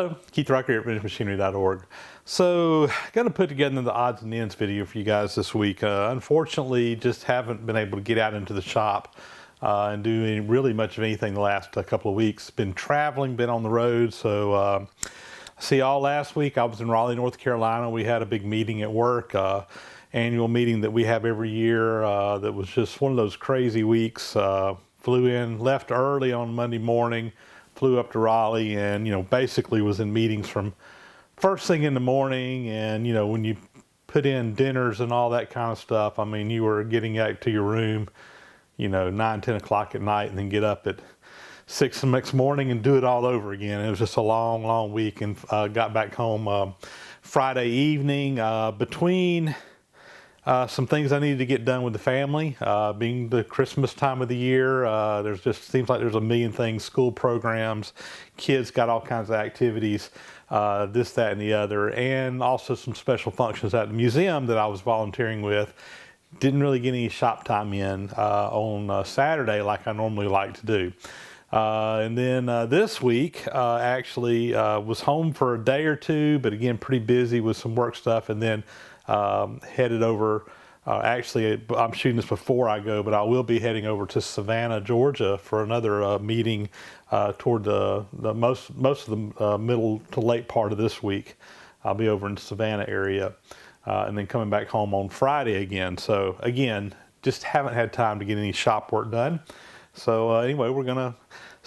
Hello, Keith Rucker at VintageMachinery.org. So, going to put together the odds and ends video for you guys this week. Unfortunately, just haven't been able to get out into the shop and do really much of anything the last couple of weeks. Been traveling, been on the road. So, see y'all last week. I was in Raleigh, North Carolina. We had a big meeting at work, annual meeting that we have every year. That was just one of those crazy weeks. Flew in, left early on Monday morning. Flew up to Raleigh and, basically was in meetings from first thing in the morning. And, when you put in dinners and all that kind of stuff, I mean, you were getting out to your room, 9, 10 o'clock at night and then get up at 6 the next morning and do it all over again. It was just a long, long week and got back home Friday evening between some things I needed to get done with the family, being the Christmas time of the year. There's just seems like there's a million things, school programs, kids got all kinds of activities, this, that, and the other, and also some special functions at the museum that I was volunteering with. Didn't really get any shop time in on Saturday like I normally like to do. And then this week, actually was home for a day or two, but again, pretty busy with some work stuff, and then headed over, actually I'm shooting this before I go, but I will be heading over to Savannah, Georgia for another meeting toward the most of the middle to late part of this week. I'll be over in the Savannah area and then coming back home on Friday again. So again, just haven't had time to get any shop work done. So anyway, we're gonna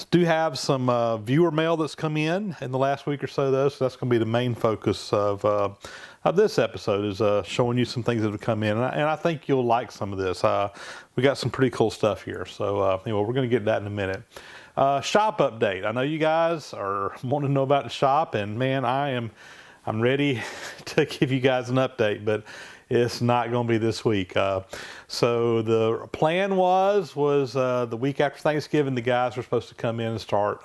do have some viewer mail that's come in the last week or so, though. So that's going to be the main focus of this episode, is showing you some things that have come in, and I think you'll like some of this. We got some pretty cool stuff here. So anyway, we're going to get that in a minute. Shop update. I know you guys are wanting to know about the shop, and man, I'm ready to give you guys an update, but it's not going to be this week. So the plan was the week after Thanksgiving, the guys were supposed to come in and start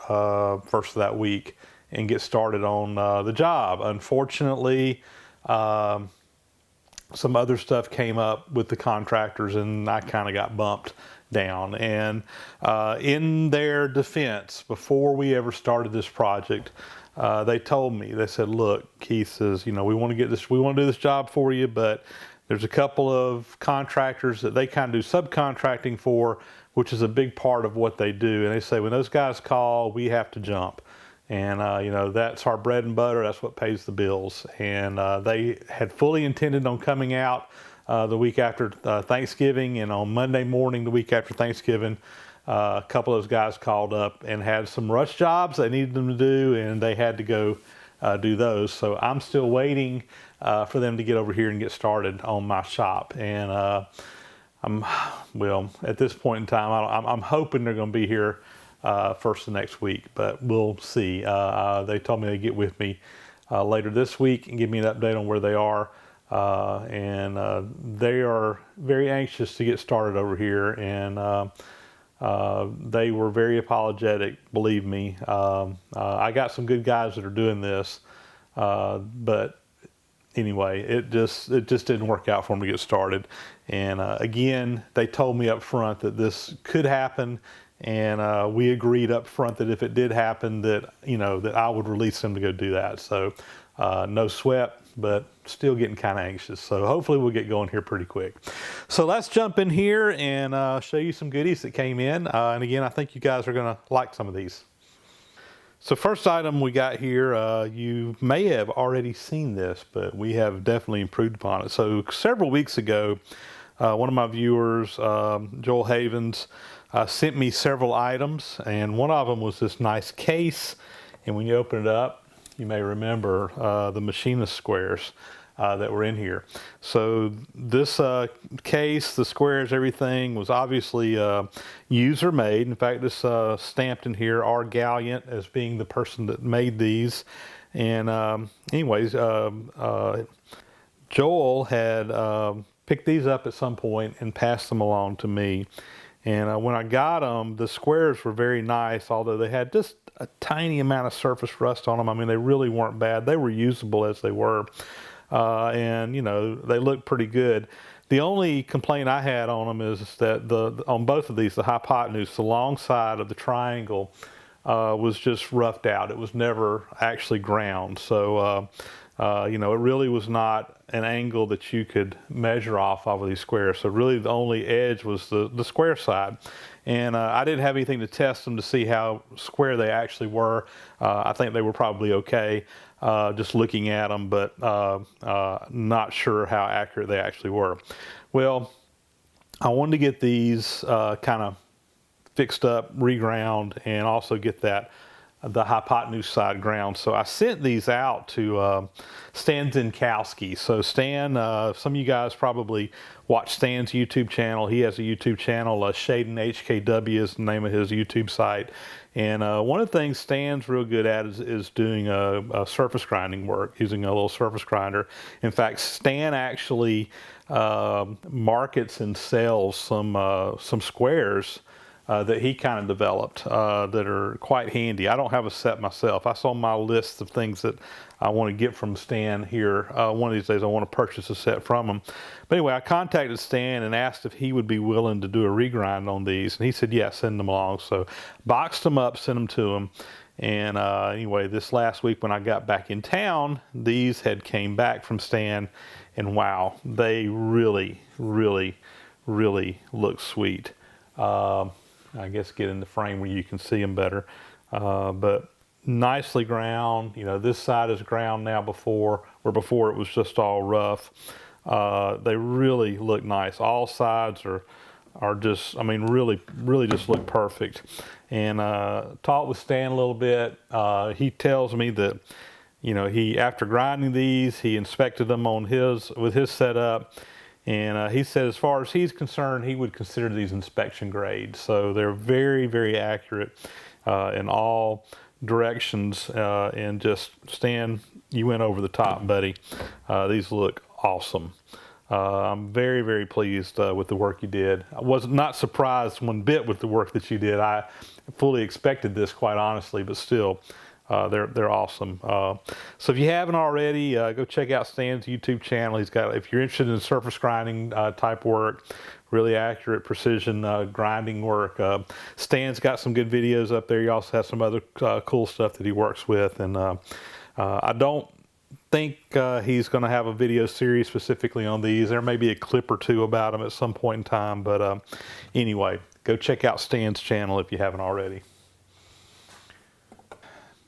first of that week and get started on the job. Unfortunately, some other stuff came up with the contractors and I kind of got bumped down. And in their defense, before we ever started this project, they told me, they said, look, Keith says, we want to do this job for you, but there's a couple of contractors that they kind of do subcontracting for, which is a big part of what they do. And they say, when those guys call, we have to jump. And, that's our bread and butter. That's what pays the bills. And they had fully intended on coming out the week after Thanksgiving. And on Monday morning, the week after Thanksgiving, a couple of those guys called up and had some rush jobs they needed them to do, and they had to go do those. So I'm still waiting for them to get over here and get started on my shop. And at this point in time, I'm hoping they're going to be here first of next week, but we'll see. They told me they'd get with me later this week and give me an update on where they are. And they are very anxious to get started over here, and they were very apologetic, believe me. I got some good guys that are doing this, but anyway, it just didn't work out for them to get started. And again, they told me up front that this could happen, and we agreed up front that if it did happen, that that I would release them to go do that. So no sweat, but still getting kind of anxious. So hopefully we'll get going here pretty quick. So let's jump in here and show you some goodies that came in. And again, I think you guys are going to like some of these. So first item we got here, you may have already seen this, but we have definitely improved upon it. So several weeks ago, one of my viewers, Joel Havens, sent me several items, and one of them was this nice case. And when you open it up, you may remember the Machinist squares that were in here. So this case, the squares, everything was obviously user made. In fact, this stamped in here, R. Galliant, as being the person that made these. And anyways, Joel had picked these up at some point and passed them along to me. And when I got them, the squares were very nice, although they had just a tiny amount of surface rust on them. I mean, they really weren't bad. They were usable as they were. And, they look pretty good. The only complaint I had on them is that on both of these, the hypotenuse, the long side of the triangle, was just roughed out. It was never actually ground. So, you know, it really was not an angle that you could measure off of these squares. So really the only edge was the square side. And I didn't have anything to test them to see how square they actually were. I think they were probably okay, just looking at them, but not sure how accurate they actually were. Well, I wanted to get these kind of fixed up, reground, and also get the hypotenuse side ground. So I sent these out to Stan Zinkosky. So Stan, some of you guys probably watch Stan's YouTube channel. He has a YouTube channel, Shaden HKW is the name of his YouTube site. And one of the things Stan's real good at is doing a surface grinding work, using a little surface grinder. In fact, Stan actually markets and sells some squares that he kind of developed that are quite handy. I don't have a set myself. I saw my list of things that I want to get from Stan here. One of these days I want to purchase a set from him. But anyway, I contacted Stan and asked if he would be willing to do a regrind on these. And he said, yeah, send them along. So boxed them up, sent them to him. And anyway, this last week when I got back in town, these had came back from Stan. And wow, they really, really, really look sweet. I guess get in the frame where you can see them better, but nicely ground. You know, this side is ground now where before it was just all rough. They really look nice. All sides are just, I mean, really just look perfect. And talked with Stan a little bit. He tells me that, you know, after grinding these, he inspected them with his setup. And he said as far as he's concerned, he would consider these inspection grades. So they're very, very accurate in all directions. And just, Stan, you went over the top, buddy. These look awesome. I'm very, very pleased with the work you did. I was not surprised one bit with the work that you did. I fully expected this, quite honestly, but still. They're awesome. So if you haven't already, go check out Stan's YouTube channel. He's got, if you're interested in surface grinding type work, really accurate precision grinding work. Stan's got some good videos up there. He also has some other cool stuff that he works with. And I don't think he's going to have a video series specifically on these. There may be a clip or two about them at some point in time. But anyway, go check out Stan's channel if you haven't already.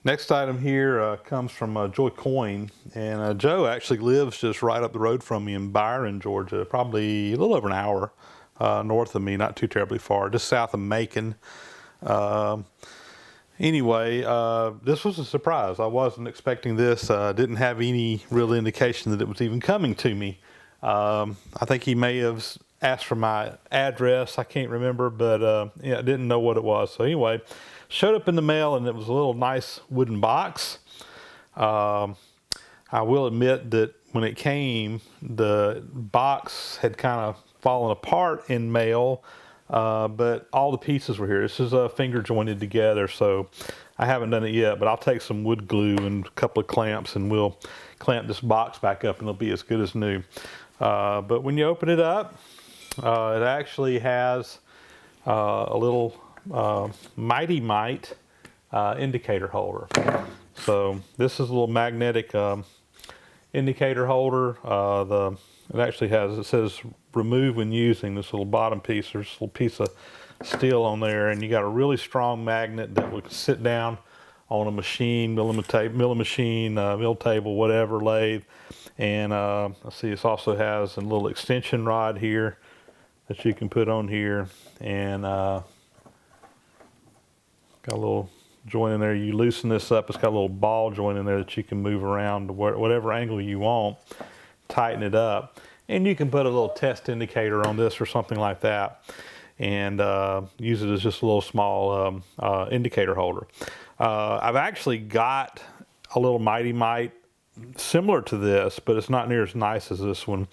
Next item here comes from Joy Coyne, and Joe actually lives just right up the road from me in Byron, Georgia, probably a little over an hour north of me, not too terribly far, just south of Macon. Anyway, this was a surprise. I wasn't expecting this. Didn't have any real indication that it was even coming to me. I think he may have asked for my address. I can't remember, but yeah, I didn't know what it was. So anyway, showed up in the mail, and it was a little nice wooden box. I will admit that when it came, the box had kind of fallen apart in mail, but all the pieces were here. This is finger jointed together, so I haven't done it yet, but I'll take some wood glue and a couple of clamps, and we'll clamp this box back up, and it'll be as good as new. But when you open it up, it actually has a little Mity-Mite indicator holder. So this is a little magnetic indicator holder. It actually has, it says remove when using, this little bottom piece. There's a little piece of steel on there, and you got a really strong magnet that will sit down on a machine, milling machine, mill table, whatever, lathe. And let's see, this also has a little extension rod here that you can put on here, and got a little joint in there. You loosen this up, it's got a little ball joint in there that you can move around to whatever angle you want, tighten it up, and you can put a little test indicator on this or something like that, and use it as just a little small indicator holder. I've actually got a little Mity-Mite similar to this, but it's not near as nice as this one.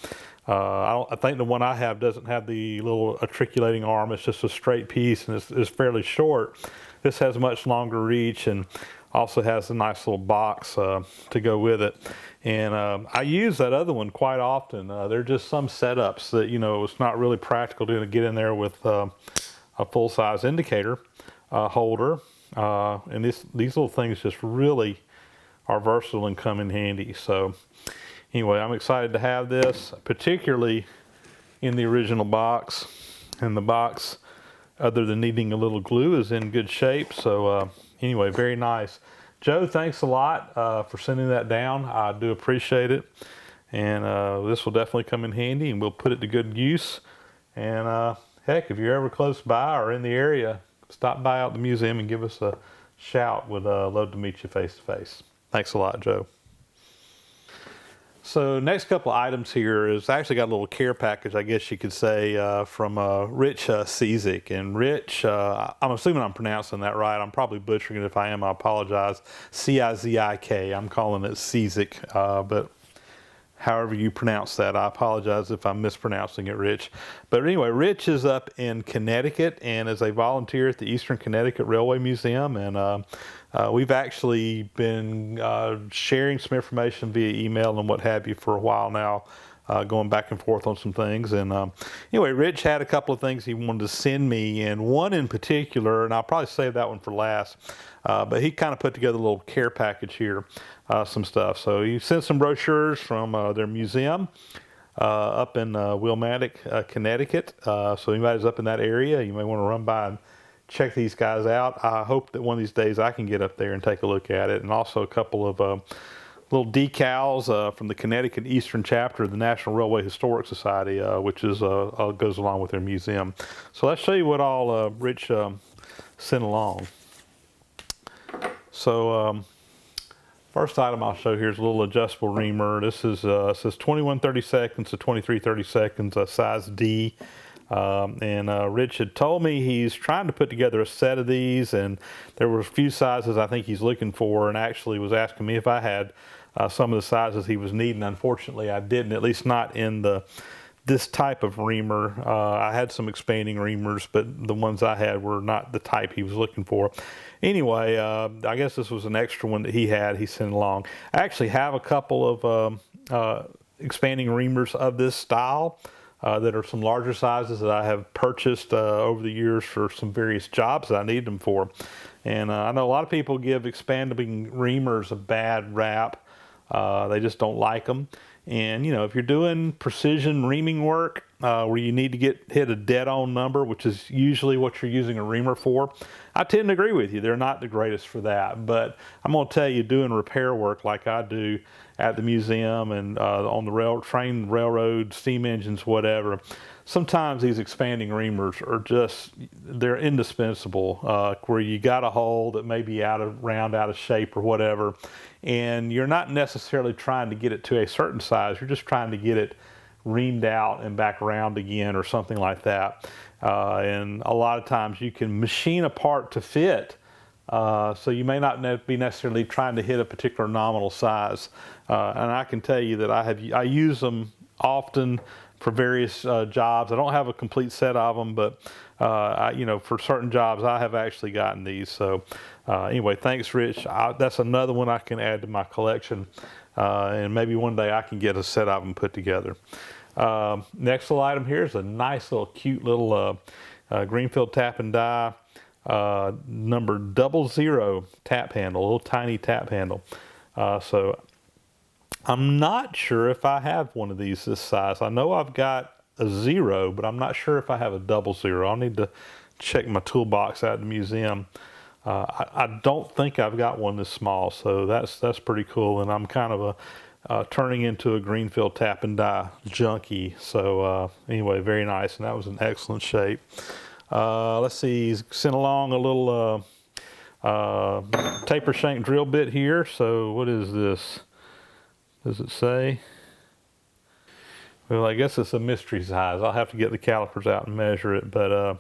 I think the one I have doesn't have the little articulating arm. It's just a straight piece, and it's fairly short. This has much longer reach, and also has a nice little box to go with it. And I use that other one quite often. There are just some setups that, you know, it's not really practical to get in there with a full-size indicator holder. And these little things just really are versatile and come in handy. So anyway, I'm excited to have this, particularly in the original box. And the box, other than needing a little glue, is in good shape. So anyway, very nice. Joe, thanks a lot for sending that down. I do appreciate it. And this will definitely come in handy, and we'll put it to good use. And heck, if you're ever close by or in the area, stop by out the museum and give us a shout. We'd love to meet you face to face. Thanks a lot, Joe. So next couple of items here is actually got a little care package, I guess you could say, from Rich Cizik. And Rich, I'm assuming I'm pronouncing that right. I'm probably butchering it. If I am, I apologize. C-I-Z-I-K. I'm calling it Cizik, but however you pronounce that, I apologize if I'm mispronouncing it, Rich. But anyway, Rich is up in Connecticut and is a volunteer at the Eastern Connecticut Railway Museum. And we've actually been sharing some information via email and what have you for a while now, going back and forth on some things. And anyway, Rich had a couple of things he wanted to send me, and one in particular, and I'll probably save that one for last, but he kind of put together a little care package here, some stuff. So he sent some brochures from their museum up in Wilmette, Connecticut. So anybody's up in that area, you may want to run by and check these guys out. I hope that one of these days I can get up there and take a look at it. And also a couple of little decals from the Connecticut Eastern Chapter of the National Railway Historic Society, which is goes along with their museum. So let's show you what all Rich sent along. So first item I'll show here is a little adjustable reamer. This is says 21/32 to 23/32, size D. And Rich had told me he's trying to put together a set of these, and there were a few sizes I think he's looking for, and actually was asking me if I had some of the sizes he was needing. Unfortunately, I didn't, at least not in this type of reamer. I had some expanding reamers, but the ones I had were not the type he was looking for. Anyway, I guess this was an extra one that he sent along. I actually have a couple of expanding reamers of this style. That are some larger sizes that I have purchased over the years for some various jobs that I need them for. And I know a lot of people give expanding reamers a bad rap. They just don't like them. And you know, if you're doing precision reaming work where you need to hit a dead-on number, which is usually what you're using a reamer for, I tend to agree with you. They're not the greatest for that. But I'm going to tell you, doing repair work like I do at the museum and on the train, railroad, steam engines, whatever, sometimes these expanding reamers are they're indispensable, where you got a hole that may be out of shape or whatever, and you're not necessarily trying to get it to a certain size. You're just trying to get it reamed out and back around again or something like that. And a lot of times you can machine a part to fit, so you may not be necessarily trying to hit a particular nominal size. And I can tell you that I use them often for various jobs. I don't have a complete set of them, but for certain jobs I have actually gotten these. So anyway, thanks, Rich. That's another one I can add to my collection, and maybe one day I can get a set of them put together. Next little item here is a nice little cute little Greenfield tap and die number 00 tap handle, a little tiny tap handle. So I'm not sure if I have one of these this size. I know I've got a 0, but I'm not sure if I have a 00. I'll need to check my toolbox out at the museum. I don't think I've got one this small, so that's pretty cool. And I'm kind of turning into a Greenfield tap and die junkie. So anyway, very nice, and that was in excellent shape. Let's see, he's sent along a little taper shank drill bit here. So what is this? Does it say? Well, I guess it's a mystery size. I'll have to get the calipers out and measure it. But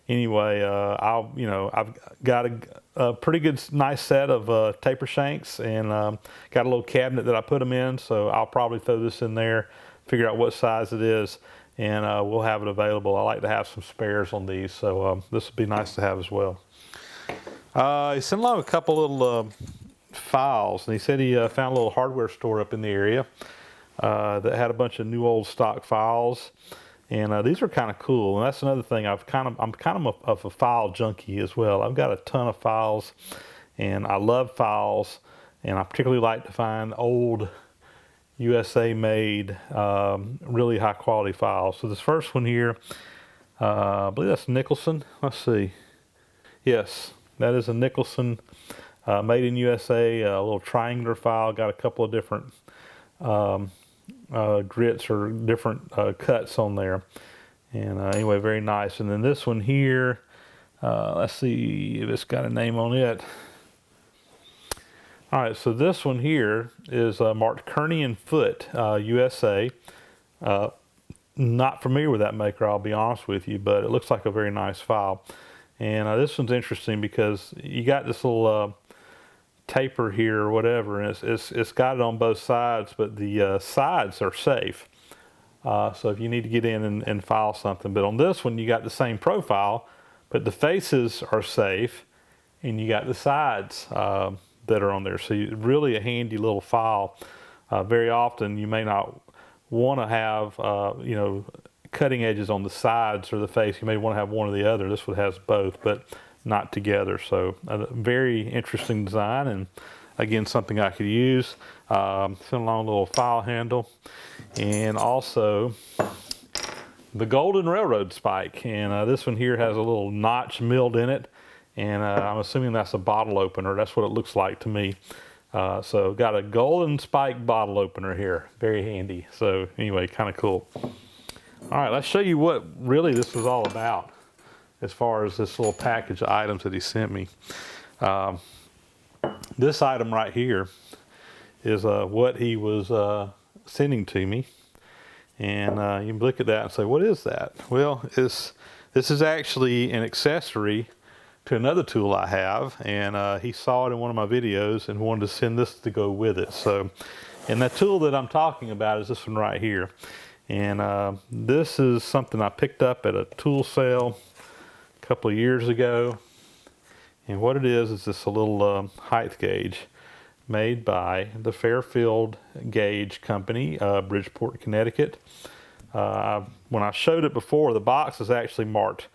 anyway, I've got a pretty good, nice set of taper shanks, and got a little cabinet that I put them in. So I'll probably throw this in there, figure out what size it is, and we'll have it available. I like to have some spares on these, so this would be nice to have as well. He sent along a couple little files, and he said he found a little hardware store up in the area that had a bunch of new old stock files, And these are kind of cool. And that's another thing. I'm kind of a file junkie as well. I've got a ton of files, and I love files, and I particularly like to find old USA made, really high quality files. So this first one here, I believe that's Nicholson. Let's see. Yes, that is a Nicholson, made in USA, a little triangular file. Got a couple of different grits or different cuts on there. And anyway, very nice. And then this one here, let's see if it's got a name on it. All right, so this one here is marked Kearney and Foote, USA. Not familiar with that maker, I'll be honest with you, but it looks like a very nice file. And this one's interesting because you got this little taper here or whatever, and it's got it on both sides, but the sides are safe. So if you need to get in and file something. But on this one, you got the same profile, but the faces are safe, and you got the sides that are on there. So really a handy little file. Very often you may not want to have, you know, cutting edges on the sides or the face. You may want to have one or the other. This one has both, but not together. So a very interesting design, and again, something I could use. It's a long little file handle, and also the Golden Railroad spike. And this one here has a little notch milled in it, and I'm assuming that's a bottle opener. That's what it looks like to me. So got a golden spike bottle opener here. Very handy. So anyway, kind of cool. All right, let's show you what really this was all about as far as this little package of items that he sent me. This item right here is what he was sending to me. And you can look at that and say, what is that? Well, this is actually an accessory to another tool I have, and he saw it in one of my videos and wanted to send this to go with it. So, and that tool that I'm talking about is this one right here. And this is something I picked up at a tool sale a couple of years ago. And what it is this a little height gauge made by the Fairfield Gauge Company, Bridgeport, Connecticut. When I showed it before, the box is actually marked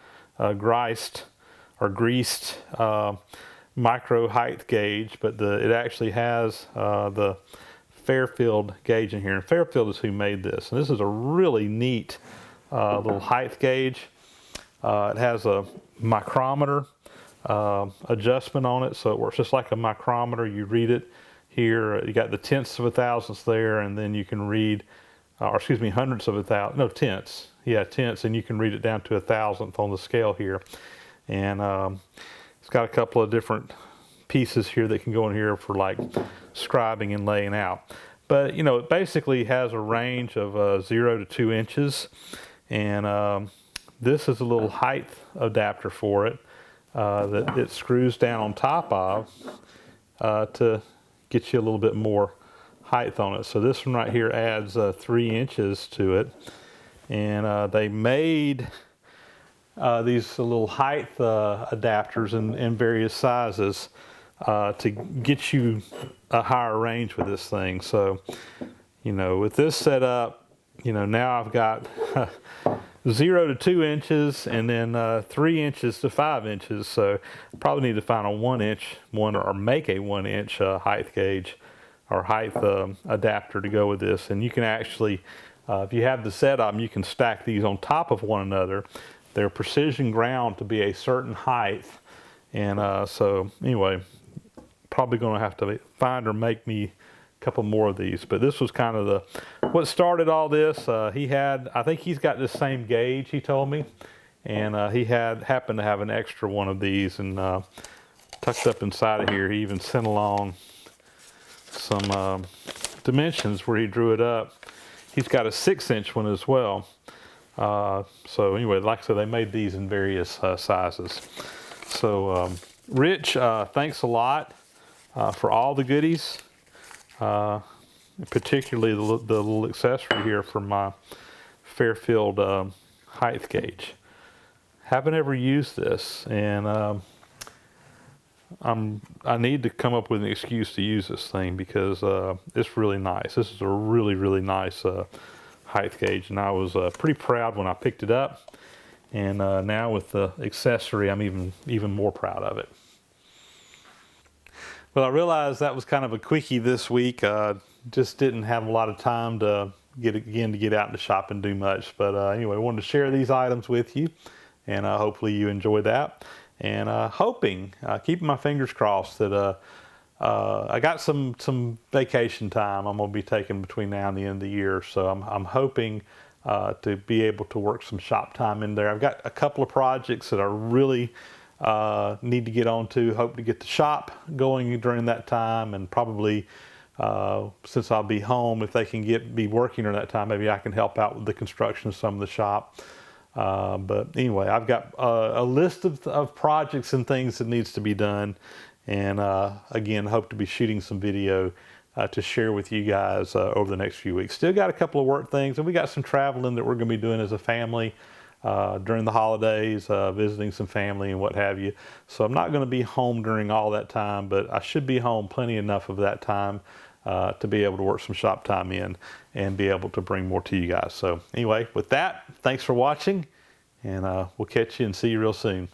greased micro height gauge, but it actually has the Fairfield gauge in here. And Fairfield is who made this. And this is a really neat little height gauge. It has a micrometer adjustment on it, so it works just like a micrometer. You read it here. You got the tenths of a thousandth there, and then you can read, or excuse me, hundredths of a thousand. No, tenths. Yeah, tenths, and you can read it down to a thousandth on the scale here. And it's got a couple of different pieces here that can go in here for like scribing and laying out. But you know, it basically has a range of 0 to 2 inches, and this is a little height adapter for it that it screws down on top of to get you a little bit more height on it. So this one right here adds 3 inches to it, and they made these little height adapters in various sizes to get you a higher range with this thing. So, you know, with this setup, you know, now I've got 0 to 2 inches, and then 3 inches to 5 inches. So I probably need to find a 1 inch one, or make a 1 inch height gauge or height adapter to go with this. And you can actually, if you have the setup, you can stack these on top of one another. They're precision ground to be a certain height. And so anyway, probably going to have to find or make me a couple more of these. But this was kind of what started all this. I think he's got this same gauge, he told me, and he happened to have an extra one of these, and tucked up inside of here, he even sent along some dimensions where he drew it up. He's got a 6-inch one as well. So anyway, like I said, they made these in various sizes. So Rich, thanks a lot for all the goodies, particularly the little accessory here for my Fairfield height gauge. Haven't ever used this, and I need to come up with an excuse to use this thing, because it's really nice. This is a really, really nice height gauge, and I was pretty proud when I picked it up. And now with the accessory, I'm even more proud of it. Well, I realized that was kind of a quickie this week. Just didn't have a lot of time to get out in the shop and do much. But anyway, I wanted to share these items with you, and hopefully you enjoyed that. And keeping my fingers crossed that I got some vacation time I'm going to be taking between now and the end of the year. So I'm hoping to be able to work some shop time in there. I've got a couple of projects that I really need to get on to. Hope to get the shop going during that time, and probably since I'll be home, if they can be working during that time, maybe I can help out with the construction of some of the shop. But anyway, I've got a list of projects and things that needs to be done, and again, hope to be shooting some video to share with you guys over the next few weeks. Still got a couple of work things, and we got some traveling that we're going to be doing as a family during the holidays, visiting some family and what have you. So I'm not going to be home during all that time, but I should be home plenty enough of that time to be able to work some shop time in and be able to bring more to you guys. So anyway, with that, thanks for watching, and we'll catch you and see you real soon.